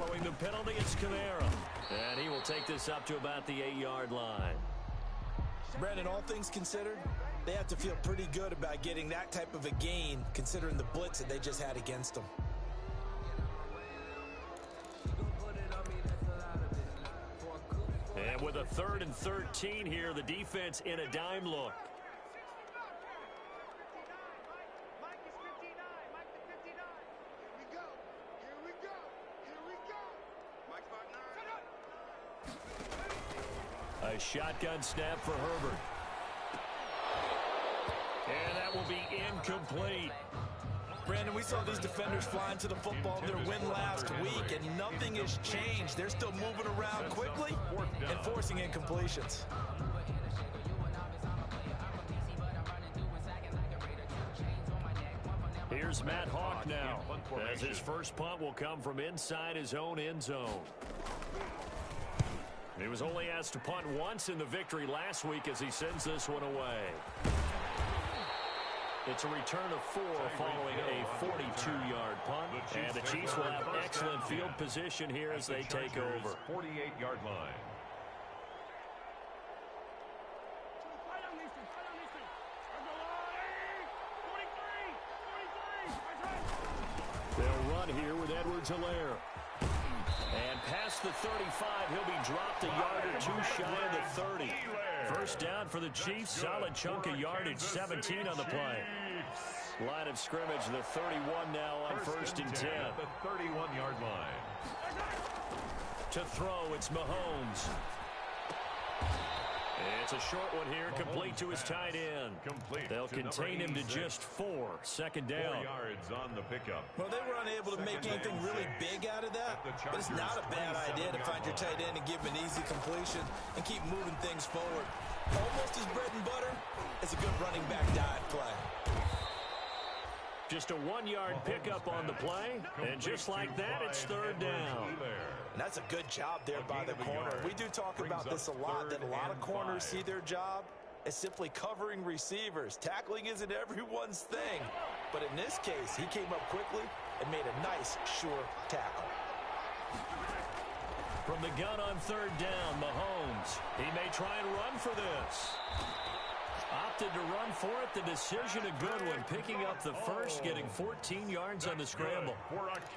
Following the penalty, it's Kamara. And he will take this up to about the 8-yard line. Brandon, all things considered, they have to feel pretty good about getting that type of a gain, considering the blitz that they just had against them. And with a 3rd and 13 here, the defense in a dime look. A shotgun snap for Herbert. And that will be incomplete. Brandon, we saw these defenders flying to the football in their win last week, and nothing has changed. They're still moving around quickly and forcing incompletions. Here's Matt Hawk now, as his first punt will come from inside his own end zone. He was only asked to punt once in the victory last week as he sends this one away. It's a return of 4 following a 42-yard punt. And the Chiefs will have excellent field position here as they take over. 48-yard line. They'll run here with Edwards-Helaire. And past the 35, he'll be dropped a yard or 2 shy of the 30. First down for the Chiefs. Solid chunk of yardage, 17 on the play. Line of scrimmage, the 31 now on 1st and 10. The 31-yard line. To throw, it's Mahomes. It's a short one here, complete to his tight end. They'll contain him to just 4. Second down. 4 yards on the pickup. Well, they were unable to make anything really big out of that, but it's not a bad idea to find your tight end and give him an easy completion and keep moving things forward. Almost his bread and butter. It's a good running back dive play. Just a 1-yard pickup on the play, and just like that, it's 3rd down. And that's a good job there by the corner. We do talk about this a lot, that a lot of corners see their job as simply covering receivers. Tackling isn't everyone's thing. But in this case, he came up quickly and made a nice, sure tackle. From the gun on 3rd down, Mahomes. He may try and run for this. Opted to run for it. The decision a good one. Picking up the first, getting 14 yards on the scramble.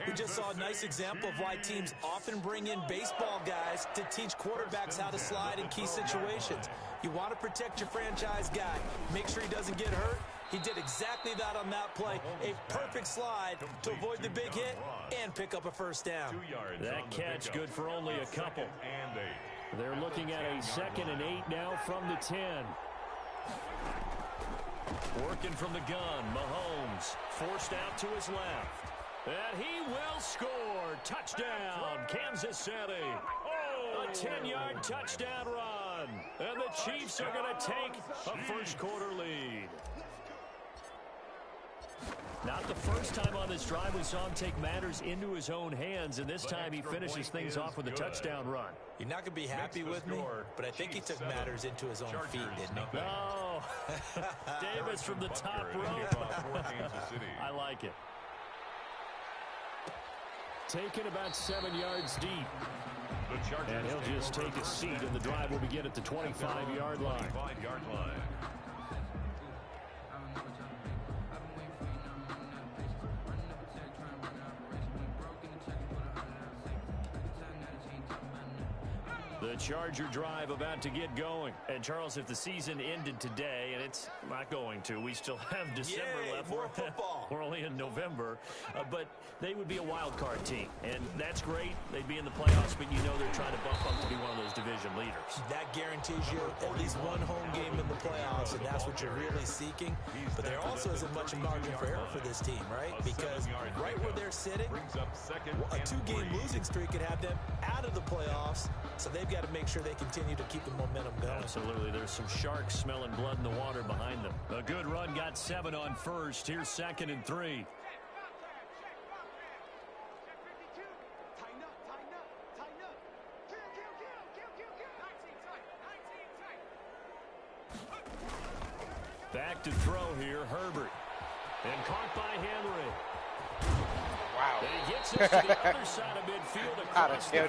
We just saw a nice example of why teams often bring in baseball guys to teach quarterbacks how to slide in key situations. You want to protect your franchise guy. Make sure he doesn't get hurt. He did exactly that on that play. A perfect slide to avoid the big hit and pick up a first down. That catch good for only a couple. They're looking at a 2nd and 8 now from the 10. Working from the gun, Mahomes forced out to his left. And he will score. Touchdown, Kansas City. A 10-yard touchdown run. And the Chiefs are going to take a first-quarter lead. Not the first time on this drive we saw him take matters into his own hands, and this time he finishes things off with a touchdown run. You're not going to be happy with me, but I think he took matters into his own feet, didn't he? No. Davis from the top rope. I like it. Taken about 7 yards deep. And he'll just take a seat, and the drive will begin at the 25-yard line. The Charger drive about to get going. And, Charles, if the season ended today, and it's not going to, we still have December left. More football. We're only in November. But they would be a wild card team. And that's great. They'd be in the playoffs, but you know they're trying to bump up to be one of those division leaders. That guarantees you at least one home game in the playoffs, and that's what you're really seeking. But there also isn't much margin for error for this team, right? Because right where they're sitting, a 2-game losing streak could have them out of the playoffs. So they've got to make sure they continue to keep the momentum going. Absolutely. There's some sharks smelling blood in the water behind them. A good run, got 7 on first. Here's 2nd and 3. Back to throw here, Herbert. And caught by Henry. Wow. And he gets us to the other side of midfield across the 45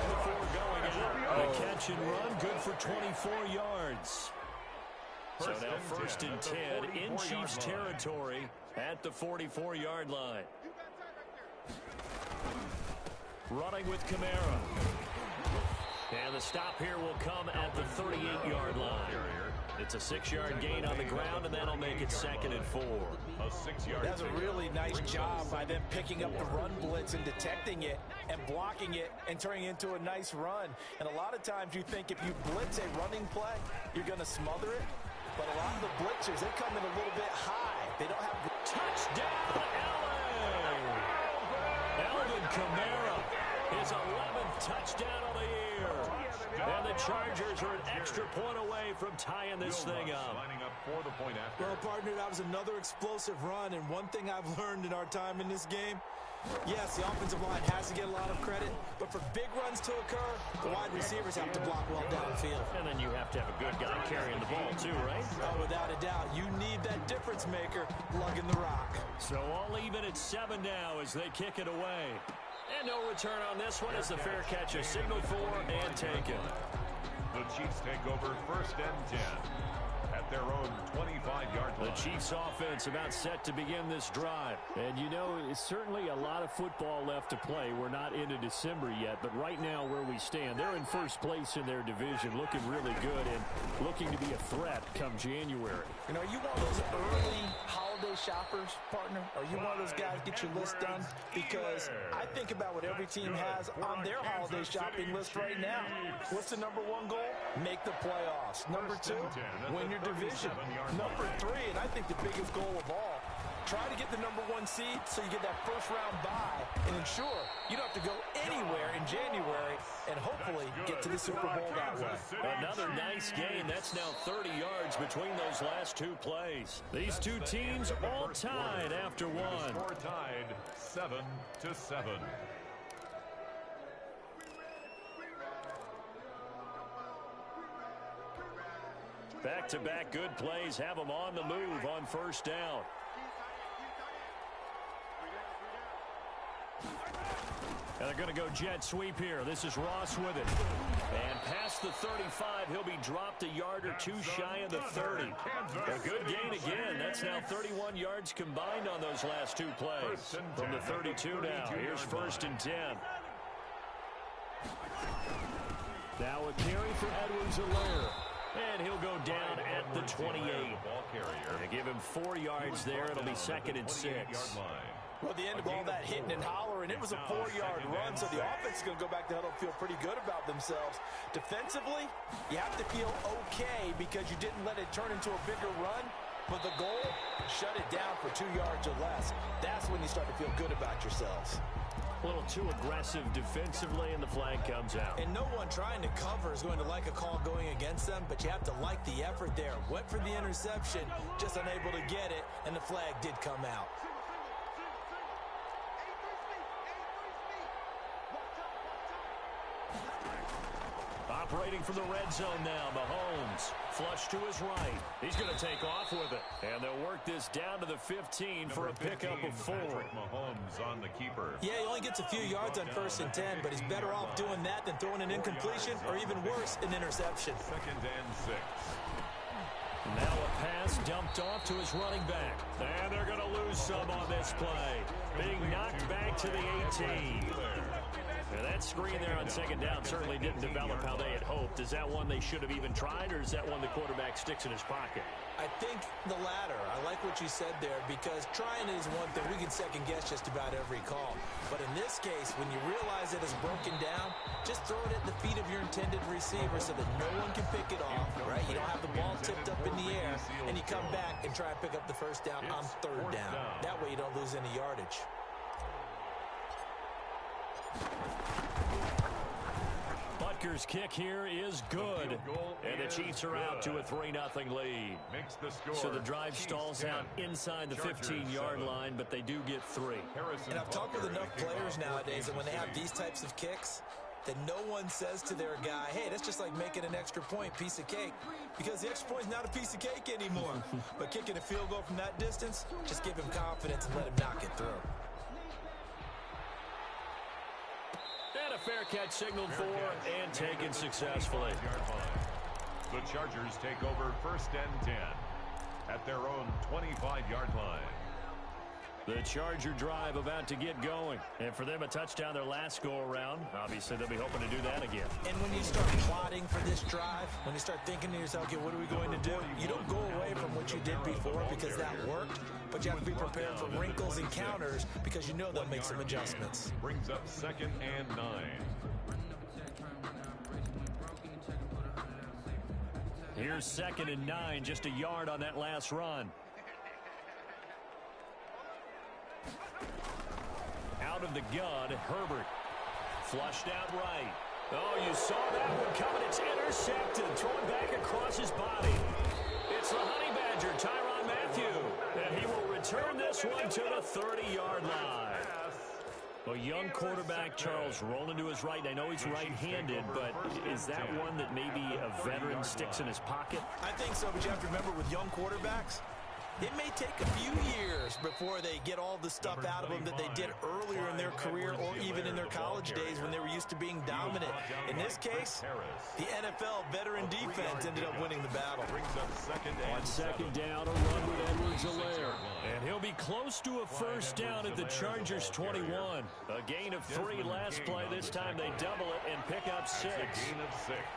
before going out. A catch and run, good for 24 yards. So now first and 10 in Chiefs territory at the 44-yard line. Running with Kamara. And the stop here will come at the 38-yard line. It's a 6-yard gain on the ground, and that'll make it 2nd and 4. A 6-yard. That's a really nice job by them picking up the run blitz and detecting it and blocking it and turning it into a nice run. And a lot of times you think if you blitz a running play, you're going to smother it. But a lot of the blitzers, they come in a little bit high. They don't have... Touchdown, LA! Alvin Kamara, his 11th touchdown of the year. And the Chargers are an extra point away from tying this thing up. Lining up for the point after. Well, partner, that was another explosive run. And one thing I've learned in our time in this game, yes, the offensive line has to get a lot of credit, but for big runs to occur, the wide receivers have to block well downfield. And then you have to have a good guy carrying the ball too, right? Oh, without a doubt. You need that difference maker lugging the rock. So all even at 7 now as they kick it away. And no return on this one as the fair catch is signaled for and taken. The Chiefs take over first and 10 at their own 25-yard line. The Chiefs offense about set to begin this drive. And you know, it's certainly a lot of football left to play. We're not into December yet, but right now where we stand, they're in first place in their division, looking really good and looking to be a threat come January. You know, you want those early holiday shoppers, partner? Or you one of those guys get your list done? Because I think about what every team has on their holiday shopping list right now. What's the number 1 goal? Make the playoffs. Number 2, win your division. Number 3, and I think the biggest goal of all, try to get the number 1 seed so you get that first-round bye and ensure you don't have to go anywhere in January and hopefully get to the Super Bowl that way. Another nice game. That's now 30 yards between those last 2 plays. These two teams all tied after 1. Score tied 7-7. Back-to-back good plays have them on the move on first down. And they're going to go jet sweep here. This is Ross with it. And past the 35, he'll be dropped a yard or 2 shy of the 30. A good gain again. That's now 31 yards combined on those last 2 plays. From the 32 now, here's first and 10. Now a carry for Edwards-Helaire. And he'll go down at the 28. They give him 4 yards there. It'll be 2nd and 6. Well, at the end of all that hitting and hollering, it was a 4-yard run, so the offense is going to go back to huddle and feel pretty good about themselves. Defensively, you have to feel okay because you didn't let it turn into a bigger run, but the goal, shut it down for 2 yards or less. That's when you start to feel good about yourselves. A little too aggressive defensively, and the flag comes out. And no one trying to cover is going to like a call going against them, but you have to like the effort there. Went for the interception, just unable to get it, and the flag did come out. Operating from the red zone now, Mahomes. Flush to his right. He's going to take off with it. And they'll work this down to the 15 for a pickup of 4. Mahomes on the keeper. Yeah, he only gets a few yards on first and 10, but he's better off doing that than throwing an incompletion or even worse, an interception. 2nd and 6. Now a pass dumped off to his running back. And they're going to lose some on this play. Being knocked back to the 18. Now that screen there on 2nd down certainly didn't develop how they had hoped. Is that one they should have even tried, or is that one the quarterback sticks in his pocket? I think the latter. I like what you said there, because trying is one thing. We can second-guess just about every call. But in this case, when you realize it is broken down, just throw it at the feet of your intended receiver so that no one can pick it off, right? You don't have the ball tipped up in the air, and you come back and try and pick up the first down on 3rd down. That way you don't lose any yardage. Butker's kick here is good. And the Chiefs are out to a 3-0 lead. So the drive stalls out inside the 15-yard line, but they do get 3. And I've talked with enough players nowadays that when they have these types of kicks, that no one says to their guy, hey, that's just like making an extra point, piece of cake. Because the extra point is not a piece of cake anymore. But kicking a field goal from that distance, just give him confidence and let him knock it through. fair catch signaled for and taken successfully. The Chargers take over 1st and 10 at their own 25-yard line. The Charger drive about to get going. And for them, a touchdown their last go-around. Obviously, they'll be hoping to do that again. And when you start plotting for this drive, when you start thinking to yourself, okay, what are we going to do? You don't go away from what you did before because that worked, but you have to be prepared for wrinkles and counters because you know they'll make some adjustments. Brings up 2nd and 9. Here's 2nd and 9, just a yard on that last run. Out of the gun, Herbert. Flushed out right. Oh, you saw that one coming. It's intercepted. Thrown back across his body. It's the Honey Badger, Tyrann Mathieu. And he will return this one to the 30-yard line. A young quarterback, Charles, rolling to his right. I know he's right-handed, but is that one that maybe a veteran sticks in his pocket? I think so, but you have to remember with young quarterbacks, it may take a few years before they get all the stuff out of them that they did earlier in their career or even in their college days when they were used to being dominant. In this case, the NFL veteran defense ended up winning the battle. On 2nd down, a run with Edwards-Helaire. And he'll be close to a 1st down at the Chargers' 21. A gain of 3 last play. This time they double it and pick up 6.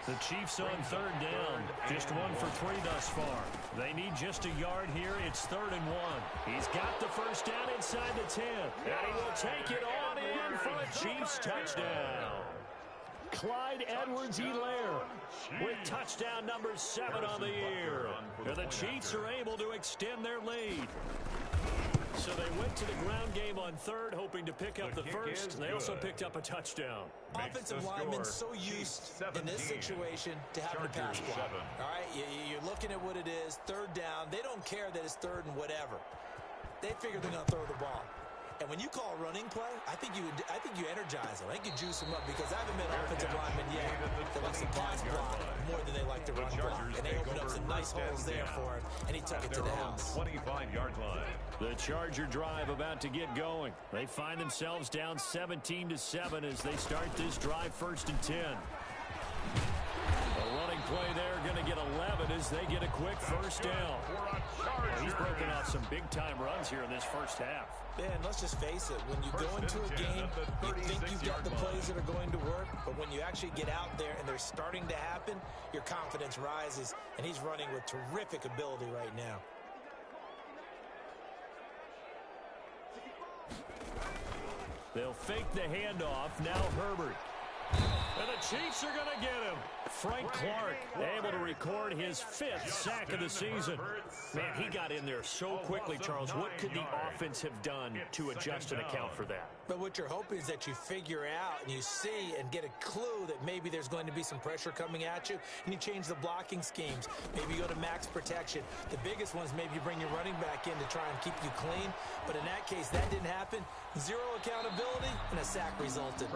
The Chiefs on 3rd down. Just 1 for 3 thus far. They need just a yard here. It's 3rd and 1. He's got the 1st down inside the 10. And he will take it on in for a Chiefs touchdown. Clyde Edwards-Helaire with touchdown number 7 on the year. And the Chiefs are able to extend their lead. So they went to the ground game on 3rd, hoping to pick up the 1st. They also picked up a touchdown. Offensive linemen so used in this situation to having a pass block. All right, you're looking at what it is, 3rd down. They don't care that it's 3rd and whatever. They figure they're going to throw the ball. And when you call a running play, I think you energize them. I think you juice them up because I haven't met offensive linemen yet that likes to pass block more than they like to run block. And they opened up some nice holes there for him, and he took it to the house. 25-yard line. The Charger drive about to get going. They find themselves down 17-7 as they start this drive 1st and 10. A running play there, going to get 11 as they get a quick 1st down. He's broken off some big-time runs here in this 1st half. Man, let's just face it. When you go into a game, you think you've got the plays that are going to work, but when you actually get out there and they're starting to happen, your confidence rises, and he's running with terrific ability right now. They'll fake the handoff. Now Herbert. And the Chiefs are going to get him. Frank Clark able to record his 5th sack of the season. Man, he got in there so quickly, Charles. What could the offense have done to adjust and account for that? But what you're hoping is that you figure out and you see and get a clue that maybe there's going to be some pressure coming at you, and you change the blocking schemes. Maybe you go to max protection. The biggest one is maybe you bring your running back in to try and keep you clean. But in that case, that didn't happen. 0 accountability, and a sack resulted.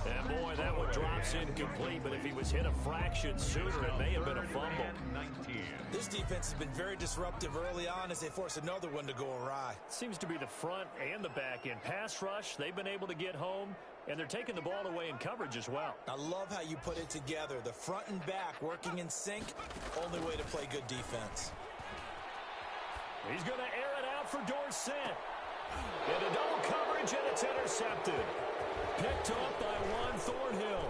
And boy, that one drops incomplete, but if he was hit a fraction sooner, it may have been a fumble. This defense has been very disruptive early on as they force another one to go awry. Seems to be the front and the back end. Pass rush, they've been able to get home, and they're taking the ball away in coverage as well. I love how you put it together. The front and back working in sync, only way to play good defense. He's going to air it out for Dorsett. Into double coverage, and it's intercepted. Picked up by Juan Thornhill.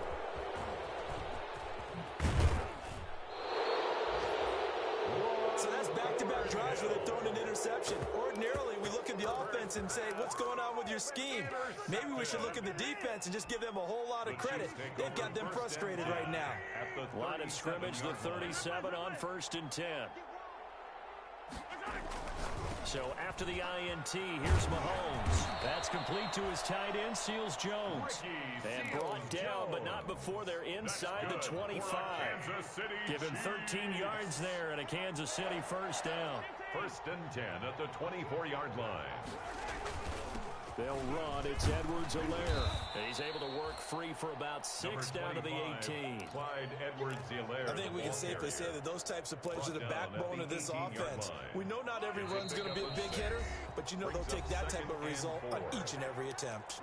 So that's back-to-back drives where they're throwing an interception. Ordinarily, we look at the offense and say, what's going on with your scheme? Maybe we should look at the defense and just give them a whole lot of credit. They've got them frustrated right now. Line of scrimmage, the 37 on 1st and 10. So after the INT, here's Mahomes. That's complete to his tight end, Seals Jones. And brought down, but not before they're inside the 25. Give him 13 yards there and a Kansas City 1st down. 1st and 10 at the 24-yard line. They'll run. It's Edwards-Helaire. And he's able to work free for about 6 down to the 18. Clyde Edwards-Helaire. I think we can safely say that those types of plays are the backbone of this offense. We know not every run's going to be a big hitter, but you know they'll take that type of result on each and every attempt.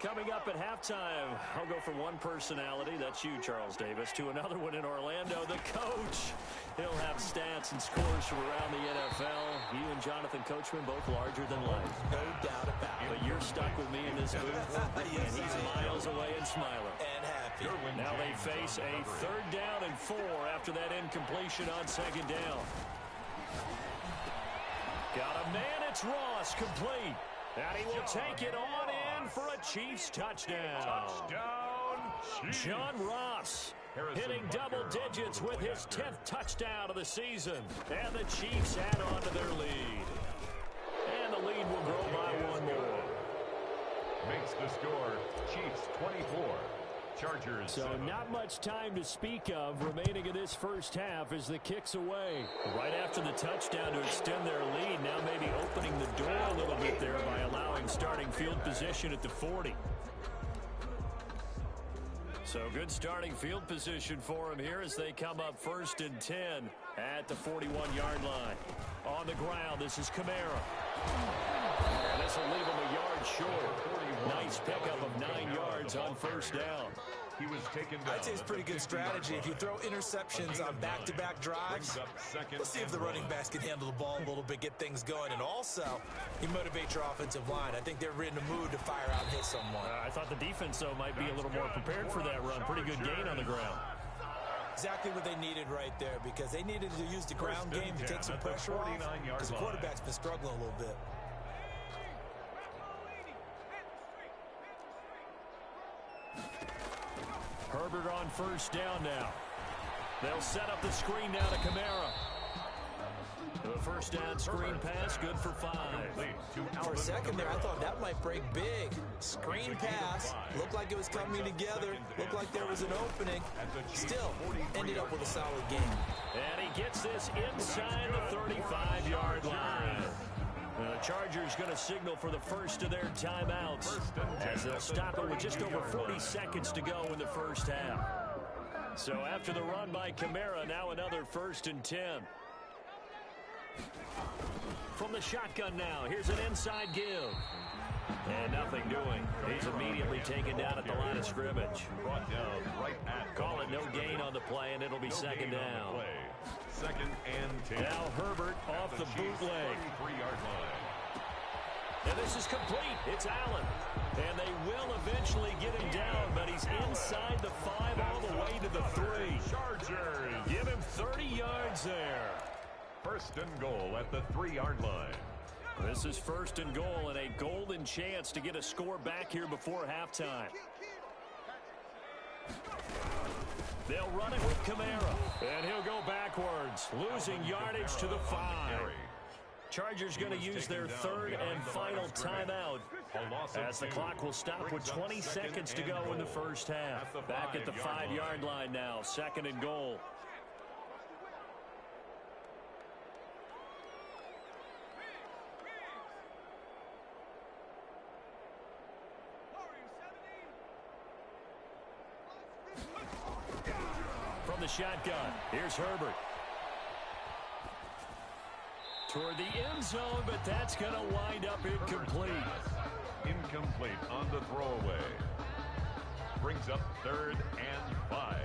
Coming up at halftime, I'll go from one personality, that's you, Charles Davis, to another one in Orlando, the coach. He'll have stats and scores from around the NFL. You and Jonathan Coachman both larger than life. No doubt about it. But you're stuck with me in this booth, and he's miles away and smiling. And happy. Now they face a 3rd down and 4 after that incompletion on 2nd down. Got a man, it's Ross, complete. And he will take it on in for a Chiefs touchdown. Touchdown, Chiefs. John Ross hitting double digits with his 10th touchdown of the season. And the Chiefs add on to their lead. And the lead will grow by 1 more. Makes the score Chiefs 24. Chargers. So 7. not much time to speak of remaining in this first half as the kick's away. Right after the touchdown to extend their lead, now maybe opening the door a little bit there by allowing starting field position at the 40. So good starting field position for him here as they come up 1st and 10 at the 41-yard line. On the ground, this is Kamara. And this will leave him a yard short. Nice pickup of 9 yards on 1st down. He was taken down. I'd say it's pretty good strategy. If you throw interceptions on back-to-back drives, let's see if the running backs can handle the ball a little bit, get things going. And also, you motivate your offensive line. I think they're in the mood to fire out and hit someone. I thought the defense, though, might be a little more prepared for that run. Pretty good gain on the ground. Exactly what they needed right there, because they needed to use the ground game to take some pressure off, because the quarterback's been struggling a little bit. Herbert on 1st down now. They'll set up the screen now to Kamara. The 1st down screen pass, good for 5. For a second there, I thought that might break big. Screen pass, looked like it was coming together, looked like there was an opening. Still, ended up with a solid game. And he gets this inside the 35-yard line. The Chargers going to signal for the first of their timeouts as they'll stop it with just over 40 seconds to go in the first half. So after the run by Kamara, now another 1st and 10. From the shotgun now, here's an inside give. And nothing doing. He's immediately taken down at the line of scrimmage. Brought down right at. Call it no gain on the play, and it'll be 2nd down. 2nd and 10. Now Herbert off the bootleg. 33-yard line. And this is complete. It's Allen. And they will eventually get him down, but he's inside the 5 all the way to the 3. Chargers. Give him 30 yards there. 1st and goal at the 3-yard line. This is 1st and goal and a golden chance to get a score back here before halftime. They'll run it with Kamara. And he'll go backwards, losing yardage to the 5. Chargers going to use their 3rd and final timeout as the clock will stop with 20 seconds to go in the first half. Back at the 5-yard line now, 2nd and goal. From the shotgun, here's Herbert. Toward the end zone, but that's going to wind up incomplete. Incomplete on the throwaway. Brings up 3rd and 5.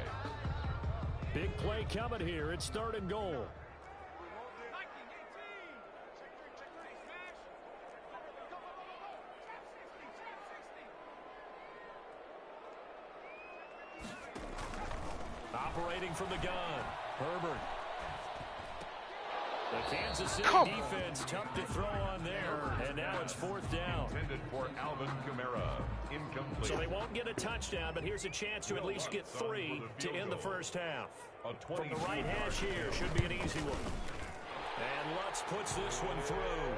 Big play coming here. It's 3rd and goal. Operating from the gun, Herbert. The Kansas City defense tough to throw on there, and now it's 4th down. Intended for Alvin Kamara. Incomplete. So they won't get a touchdown, but here's a chance to at least get 3 to end the first half. From the right hash here, should be an easy one. And Lutz puts this one through.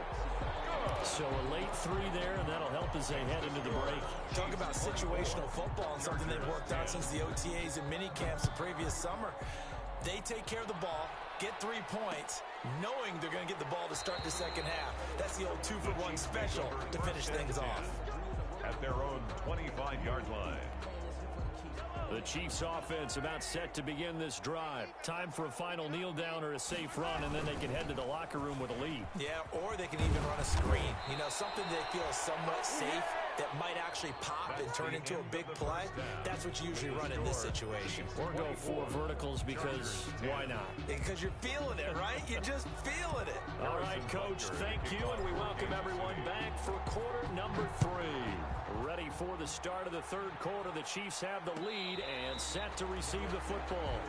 So a late 3 there, and that'll help as they head into the break. Talk about situational football and something they've worked out since the OTAs and mini camps the previous summer. They take care of the ball, get 3 points, knowing they're going to get the ball to start the second half. That's the old 2-for-1 special to finish things off. At their own 25-yard line. The Chiefs offense about set to begin this drive. Time for a final kneel down or a safe run, and then they can head to the locker room with a lead. Yeah, or they can even run a screen. You know, something they feel is somewhat safe. that might actually pop and turn into a big play, that's what you usually run in this situation. Or go 4 verticals because why not? Because you're feeling it, right? You're just feeling it. All right, Coach, thank you, and we welcome everyone back for quarter number 3. Ready for the start of the third quarter. The Chiefs have the lead and set to receive the football.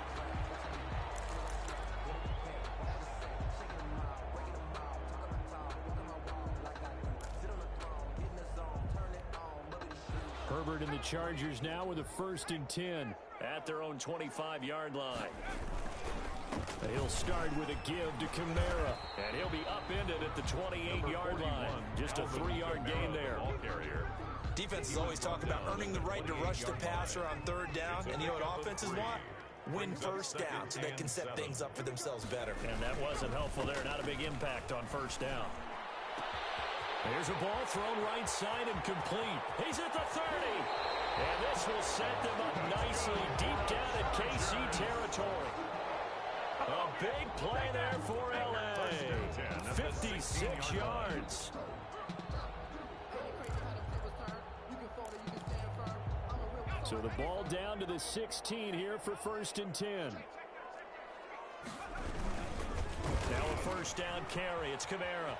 Herbert and the Chargers now with a 1st and 10 at their own 25-yard line. He'll start with a give to Kamara, and he'll be upended at the 28-yard line. Just a 3-yard gain there. Defenses always talk about earning the right to rush the passer on 3rd down, and you know what offenses want? Win 1st down so they can set things up for themselves better. And that wasn't helpful there. Not a big impact on 1st down. Here's a ball thrown right side and complete. He's at the 30. And this will set them up nicely deep down at KC territory. A big play there for L.A. 56 yards. So the ball down to the 16 here for 1st and 10. Now a 1st down carry. It's Kamara.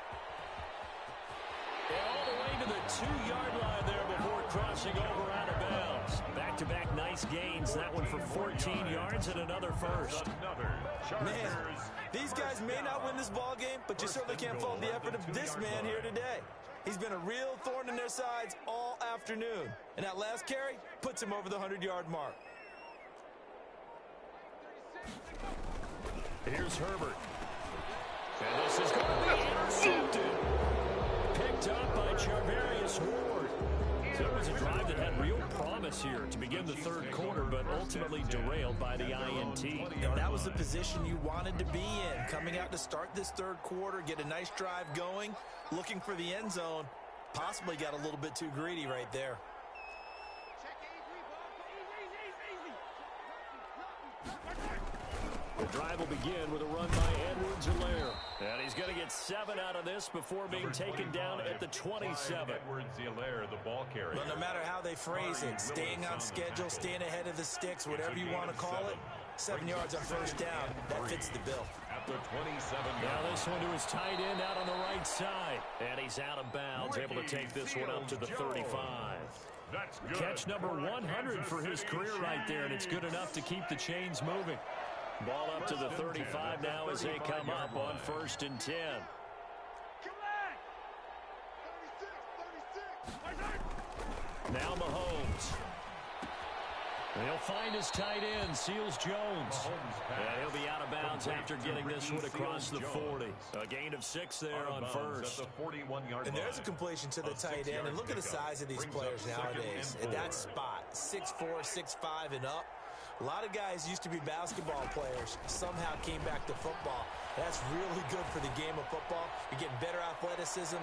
And all the way to the 2-yard line there before crossing over out of bounds. Back-to-back nice gains. That one for 14 yards and another 1st. Man, these guys may not win this ball game, but you certainly can't fault the effort of this man here today. He's been a real thorn in their sides all afternoon. And that last carry puts him over the 100-yard mark. Here's Herbert. And this is going to be intercepted. Picked up by Charvarius Ward. So it was a drive that had real promise here to begin the third quarter, but ultimately derailed by the INT. And that was the position you wanted to be in. Coming out to start this third quarter, get a nice drive going, looking for the end zone. Possibly got a little bit too greedy right there. The drive will begin with a run by Edwards-Helaire. And he's going to get 7 out of this before being taken down at the 27. Edwards-Helaire, the ball carrier. But no matter how they phrase it, staying on schedule, staying ahead of the sticks, whatever you want to call it, 7 yards on 1st down, that fits the bill. At the 27. Now this one to his tight end out on the right side. And he's out of bounds, able to take this one up to the 35. That's good. Catch number 100 for his career right there, and it's good enough to keep the chains moving. Ball up to the 35 now as they come up on 1st and 10. Now Mahomes. He'll find his tight end, Seals Jones. And he'll be out of bounds after getting this one across the 40. A gain of 6 there on 1st. And there's a completion to the tight end. And look at the size of these players nowadays. At that spot, 6'4", 6'5", and up. A lot of guys used to be basketball players, somehow came back to football. That's really good for the game of football. You're getting better athleticism,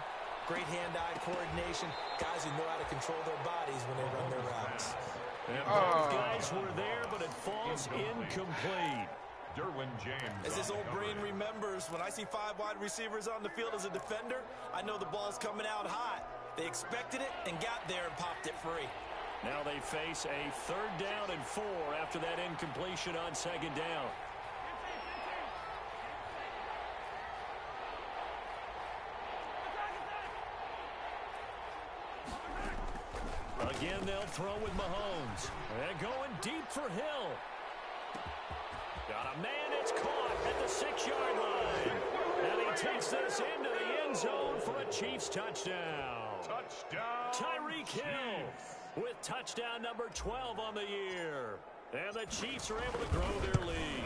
great hand-eye coordination, guys who know how to control their bodies when they run their routes. And both guys were there, but it falls incomplete. Derwin James. As this old brain remembers, when I see 5 wide receivers on the field as a defender, I know the ball's coming out hot. They expected it and got there and popped it free. Now they face a 3rd down and 4 after that incompletion on 2nd down. Again, they'll throw with Mahomes. And going deep for Hill. Got a man, it's caught at the 6-yard line. And he takes this into the end zone for a Chiefs touchdown. Touchdown. Tyreek Hill with touchdown number 12 on the year. And the Chiefs are able to grow their lead.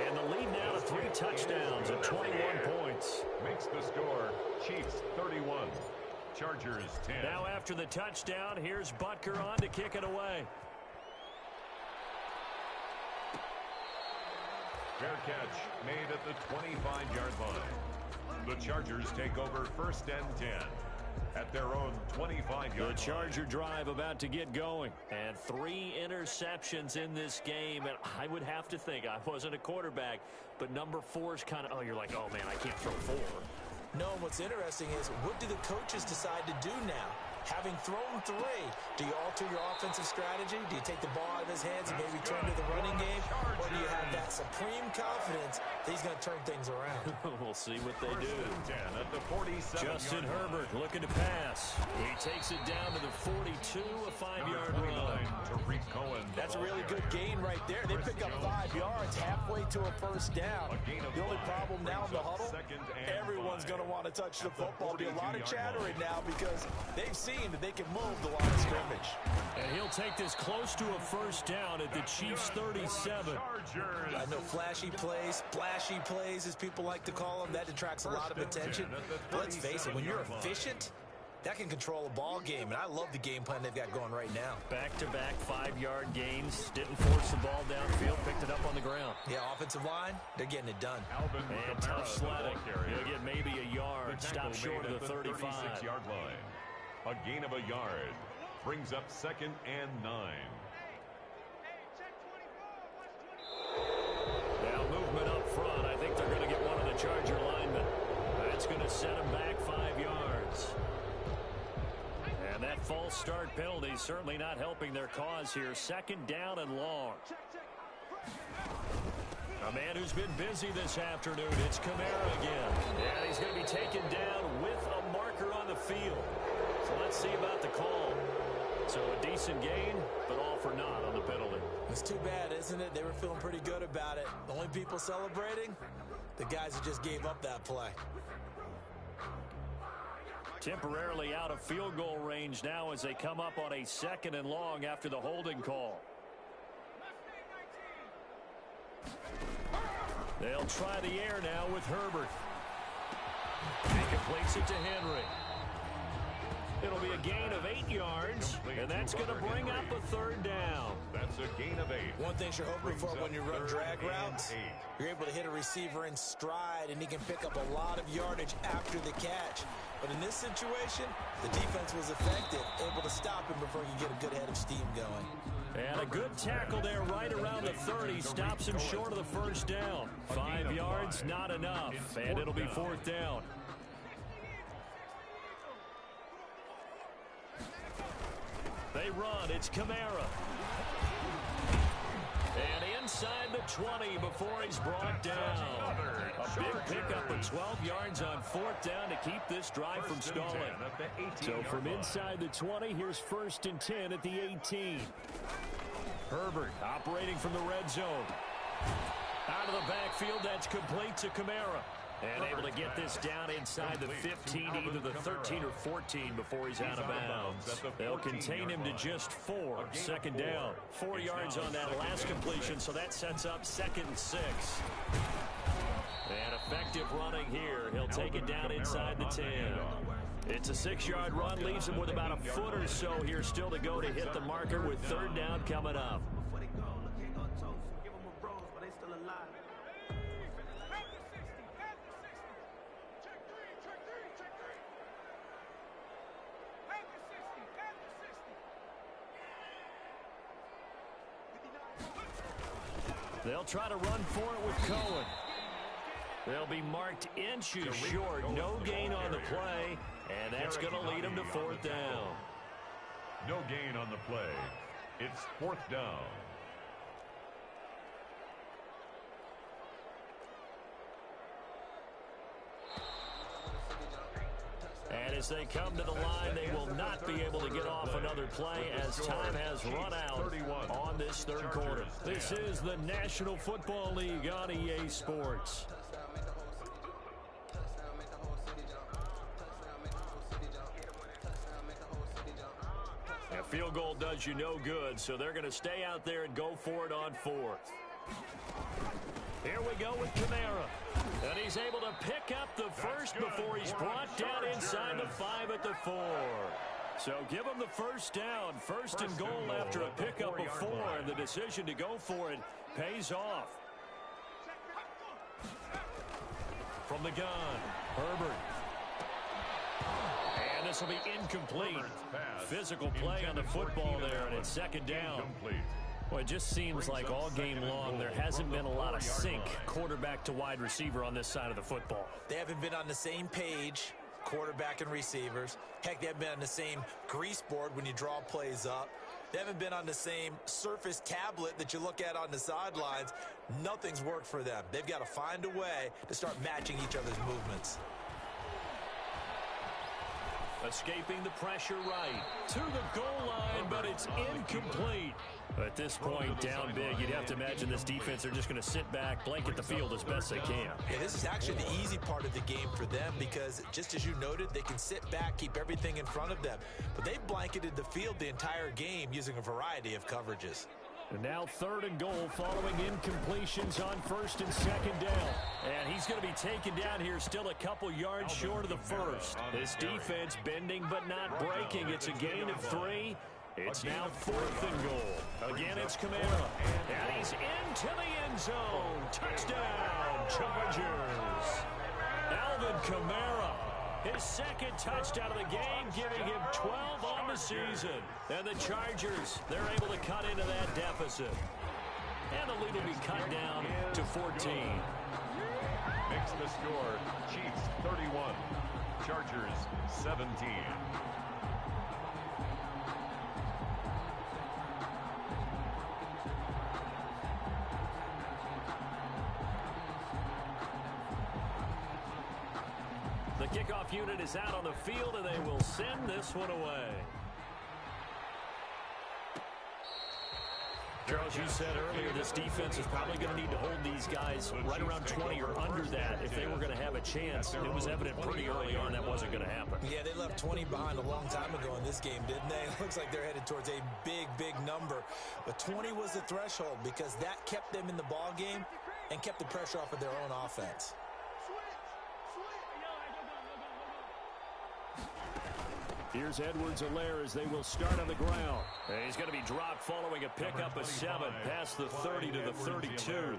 And the lead now to 3 touchdowns at 21 points. Makes the score Chiefs 31. Chargers 10. Now after the touchdown, here's Butker on to kick it away. Fair catch made at the 25-yard line. The Chargers take over 1st and 10 at their own 25-yard line. The Charger drive about to get going. And 3 interceptions in this game. And I would have to think, I wasn't a quarterback, but number 4 is kind of, oh, you're like, oh, man, I can't throw 4. No, and what's interesting is, what do the coaches decide to do now? Having thrown 3, do you alter your offensive strategy? Do you take the ball out of his hands and maybe turn to the running game? Or do you have that supreme confidence that he's going to turn things around? We'll see what they do. 10 at the 47 Justin Herbert looking to pass. He takes it down to the 42, a 5-yard run. That's a really good gain right there. They pick up 5 yards halfway to a first down. The only problem now in the huddle, everyone's going to want to touch the football. There'll be a lot of chattering now because they've seen that they can move the line of scrimmage. And he'll take this close to a first down at the Chiefs' 37. I know flashy plays, as people like to call them, that attracts a lot of attention. But let's face it, when you're efficient, that can control a ball game, and I love the game plan they've got going right now. Back-to-back 5-yard gains. Didn't force the ball downfield, picked it up on the ground. Yeah, offensive line, they're getting it done. And tough sledding. He'll get maybe a yard. Stop short of the 36-yard line. A gain of a yard brings up 2nd and 9. Now movement up front. I think they're going to get one of the Charger linemen. That's going to set him back 5 yards. And that false start penalty certainly not helping their cause here. 2nd down and long. A man who's been busy this afternoon. It's Kamara again. And he's going to be taken down with a marker on the field. So let's see about the call. So a decent gain, but all for naught on the penalty. It's too bad, isn't it? They were feeling pretty good about it. The only people celebrating, the guys who just gave up that play. Temporarily out of field goal range now as they come up on a 2nd and long after the holding call. They'll try the air now with Herbert. He completes it to Henry. It'll be a gain of 8 yards, and that's going to bring up a 3rd down. That's a gain of 8. One thing you're hoping for when you run drag routes, you're able to hit a receiver in stride, and he can pick up a lot of yardage after the catch. But in this situation, the defense was effective, able to stop him before you get a good head of steam going. And a good tackle there right around the 30. Stops him short of the first down. 5 yards, not enough. And it'll be 4th down. They run. It's Kamara. And inside the 20 before he's brought down. A big pickup of 12 yards on 4th down to keep this drive from stalling. So from inside the 20, here's 1st and 10 at the 18. Herbert operating from the red zone. Out of the backfield, that's complete to Kamara. And able to get this down inside the 15, either the 13 or 14 before he's out of bounds. They'll contain him to just 4. 2nd down. 4 yards on that last completion, so that sets up 2nd and 6. And effective running here. He'll take it down inside the 10. It's a 6-yard run, leaves him with about a foot or so here still to go to hit the marker with 3rd down coming up. They'll try to run for it with Cohen. They'll be marked inches short. No gain on the play, and that's going to lead them to 4th down. No gain on the play. It's 4th down. And as they come to the line, they will not be able to get off another play as time has run out on this 3rd quarter. This is the National Football League on EA Sports. A field goal does you no good, so they're going to stay out there and go for it on 4th. Here we go with Kamara. And he's able to pick up the first before he's brought down inside the 5 at the 4. So give him the first down. 1st and goal after a pickup of 4. And the decision to go for it pays off. From the gun, Herbert. And this will be incomplete. Physical play on the football there, and it's 2nd down. Well, it just seems like all game long there hasn't been a lot of sync quarterback to wide receiver on this side of the football. They haven't been on the same page, quarterback and receivers. Heck, they haven't been on the same grease board when you draw plays up. They haven't been on the same surface tablet that you look at on the sidelines. Nothing's worked for them. They've got to find a way to start matching each other's movements. Escaping the pressure right to the goal line, but it's incomplete. At this point, down big, you'd have to imagine this defense are just going to sit back, blanket the field as best they can. Yeah, this is actually the easy part of the game for them because, just as you noted, they can sit back, keep everything in front of them. But they've blanketed the field the entire game using a variety of coverages. And now 3rd and goal following incompletions on 1st and 2nd down. And he's going to be taken down here still a couple yards short of the first. This defense bending but not breaking. It's a gain of 3. It's now 4th and goal. Again, it's Kamara. And he's into the end zone. Touchdown, Chargers. Alvin Kamara. His 2nd touchdown of the game, giving him 12 on the season. And the Chargers, they're able to cut into that deficit. And the lead will be cut down to 14. Makes the score, Chiefs 31, Chargers 17. The kickoff unit is out on the field, and they will send this one away. Charles, you said earlier this defense is probably going to need to hold these guys right around 20 or under that if they were going to have a chance. It was evident pretty early on that wasn't going to happen. Yeah, they left 20 behind a long time ago in this game, didn't they? It looks like they're headed towards a big, big number. But 20 was the threshold because that kept them in the ball game and kept the pressure off of their own offense. Here's Edwards-Helaire as they will start on the ground. And he's going to be dropped following a pickup of 7 past the 30 to the 32.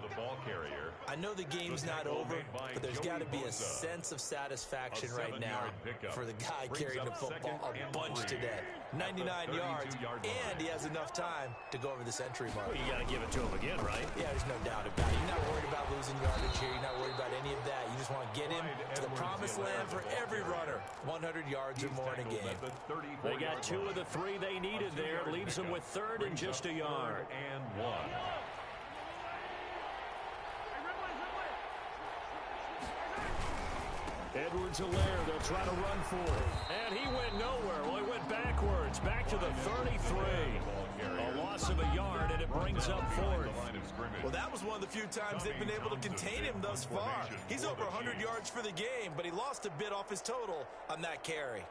I know the game's not over, but there's got to be a sense of satisfaction right now for the guy carrying the football a bunch today. 99 yards, and he has enough time to go over the century mark. Well, you got to give it to him again, right? Yeah, there's no doubt about it. You're not worried about losing yardage here. You're not worried about any of that. You just want to get him to the promised land for every runner. 100 yards or more in a game. They got 2 of the 3 they needed there. Leaves them with 3rd and just a yard. And 1. Edwards-Helaire, they'll try to run for it. And he went nowhere. Well, he went backwards, back to the 33. A loss of a yard, and it brings up 4th. Well, that was one of the few times they've been able to contain him thus far. He's over 100 yards for the game, but he lost a bit off his total on that carry.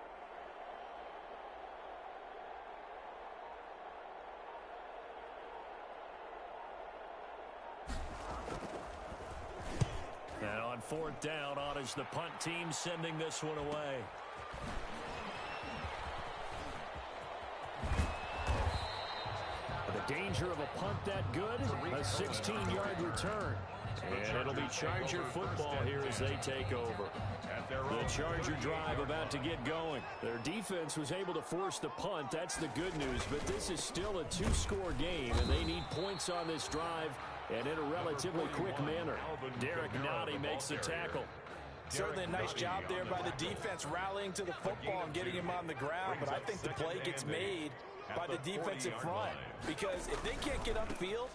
And on 4th down, Otters, the punt team sending this one away. The danger of a punt that good, a 16-yard return. And it'll be Charger football here as they take over. The Charger drive about to get going. Their defense was able to force the punt. That's the good news. But this is still a 2-score game, and they need points on this drive and in a relatively quick manner. DuH NaaMe makes the tackle. Certainly a nice job there by the defense rallying to the football and getting him on the ground. But I think the play gets made by the defensive front because if they can't get upfield,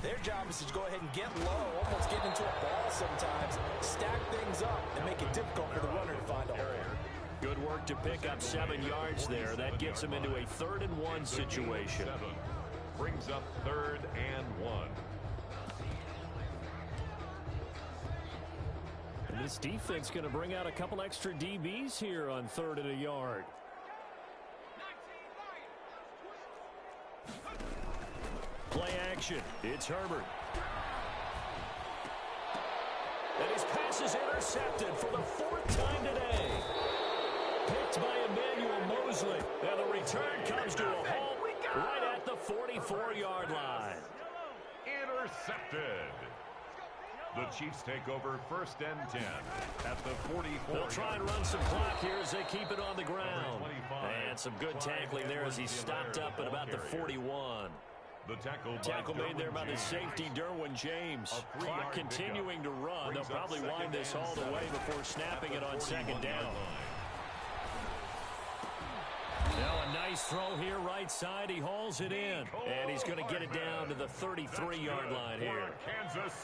their job is to go ahead and get low, almost get into a ball sometimes, stack things up, and make it difficult for the runner to find a hole. Good work to pick up 7 yards there. That gets them into a 3rd and 1 situation. Brings up 3rd and 1. And this defense going to bring out a couple extra DBs here on 3rd and a yard. Play action. It's Herbert. And his pass is intercepted for the 4th time today. Picked by Emmanuel Mosley. And the return comes to a halt right at the 44-yard line. Intercepted. The Chiefs take over 1st and 10 at the 44. They'll try and run some clock here as they keep it on the ground. And some good tackling there as he stopped up at about the 41. The tackle made there by the safety, DuH James. Clock continuing to run. They'll probably wind this all the way before snapping it on second down. Now a nice throw here, right side. He hauls it in, and he's going to get it down to the 33-yard line here.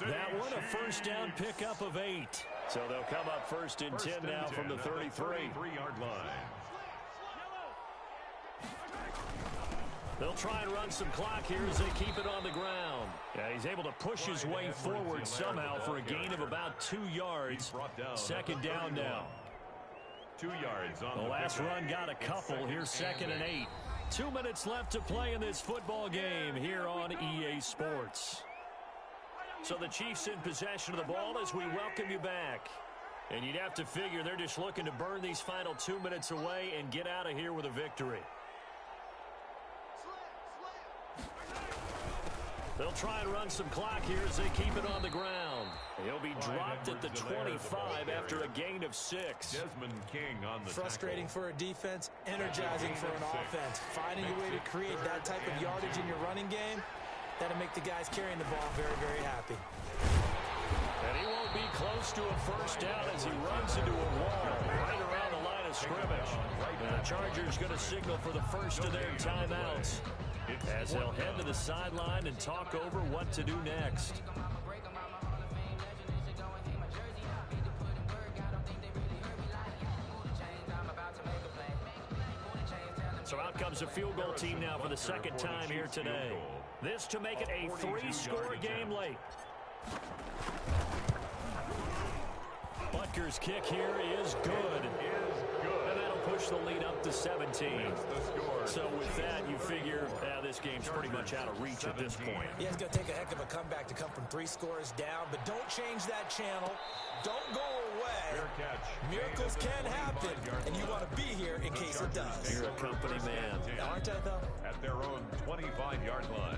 That one, a first down pickup of 8. So they'll come up first and 10 now from the 33-yard line. They'll try and run some clock here as they keep it on the ground. Yeah, he's able to push his way forward somehow for a gain of about 2 yards. Second down now. 2 yards on the last run got a couple. Here's second and 8. 2 minutes left to play in this football game here on EA Sports. So the Chiefs in possession of the ball as we welcome you back. And you'd have to figure they're just looking to burn these final 2 minutes away and get out of here with a victory. They'll try and run some clock here as they keep it on the ground. He'll be dropped at the 25 after a gain of 6. Desmond King on the frustrating tackle. for a defense, energizing for an offense. Finding a way to create that type of yardage in your running game, that'll make the guys carrying the ball very, very happy. And he won't be close to a first down as he runs into a wall right around the line of scrimmage. And the Chargers going to signal for the first of their timeouts, as they'll head to the sideline and talk over what to do next. So out comes the field goal team now for the second time here today. This to make it a 3-score game late. Butker's kick here is good. And that'll push the lead up to 17. So with that, you figure this game's pretty much out of reach at this point. Yeah, it's going to take a heck of a comeback to come from 3 scores down, but don't change that channel. Don't go away. Miracles can happen, and you want to be here in case it does. You're a company man. Aren't I, though? At their own 25-yard line.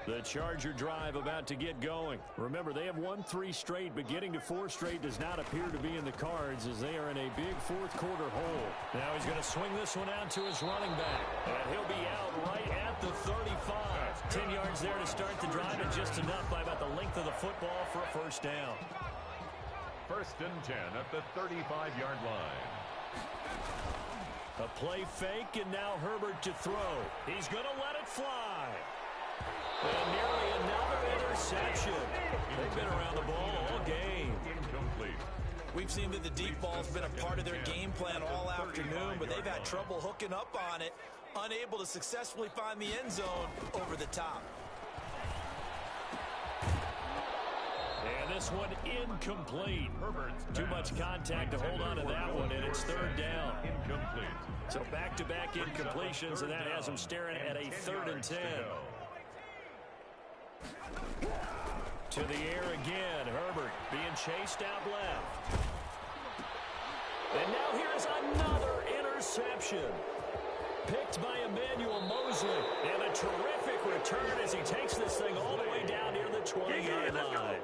The Charger drive about to get going. Remember, they have won 3 straight, but getting to 4 straight does not appear to be in the cards as they are in a big fourth-quarter hole. Now he's going to swing this one out to his running back, and he'll be out right at the 35. 10 yards there to start the drive, and just enough by about the length of the football for a first down. First and 10 at the 35-yard line. A play fake, and now Herbert to throw. He's going to let it fly. And nearly another interception. They've been around the ball all game. Incomplete. We've seen that the deep ball's been a part of their game plan all afternoon, but they've had trouble hooking up on it, unable to successfully find the end zone over the top. And this one incomplete. Too much contact to hold on to that one, and it's third down. Incomplete. So back-to-back incompletions, and that has them staring at a 3rd and 10. To the air again. Herbert being chased out left. And now here's another interception. Picked by Emmanuel Mosley. And a terrific return as he takes this thing all the way down near the 20-yard line.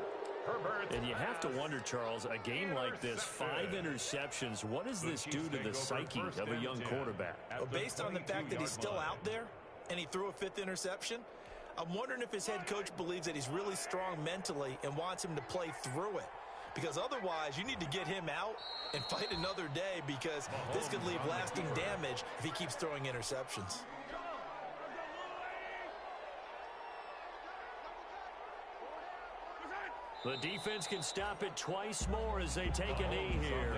And you have to wonder, Charles, a game like this, 5 interceptions, what does this do to the psyche of a young quarterback? Well, based on the fact that he's still out there and he threw a 5th interception, I'm wondering if his head coach believes that he's really strong mentally and wants him to play through it. Because otherwise, you need to get him out and fight another day, because this could leave lasting damage if he keeps throwing interceptions. The defense can stop it twice more as they take a knee here.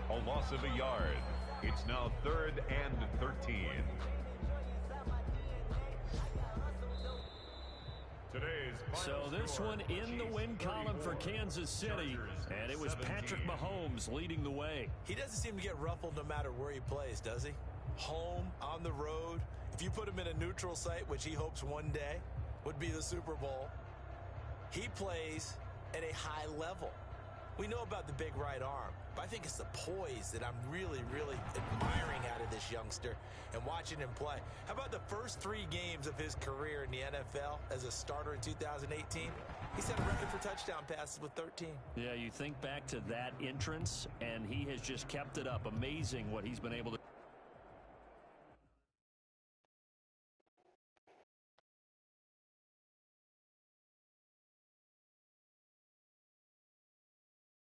A loss of a yard. It's now 3rd and 13. So this one in the win column for Kansas City, and it was Patrick Mahomes leading the way. He doesn't seem to get ruffled no matter where he plays, does he? Home, on the road. If you put him in a neutral site, which he hopes one day would be the Super Bowl, he plays at a high level. We know about the big right arm, but I think it's the poise that I'm really, really admiring out of this youngster and watching him play. How about the first 3 games of his career in the NFL as a starter in 2018? He set a record for touchdown passes with 13. Yeah, you think back to that entrance, and he has just kept it up. Amazing what he's been able to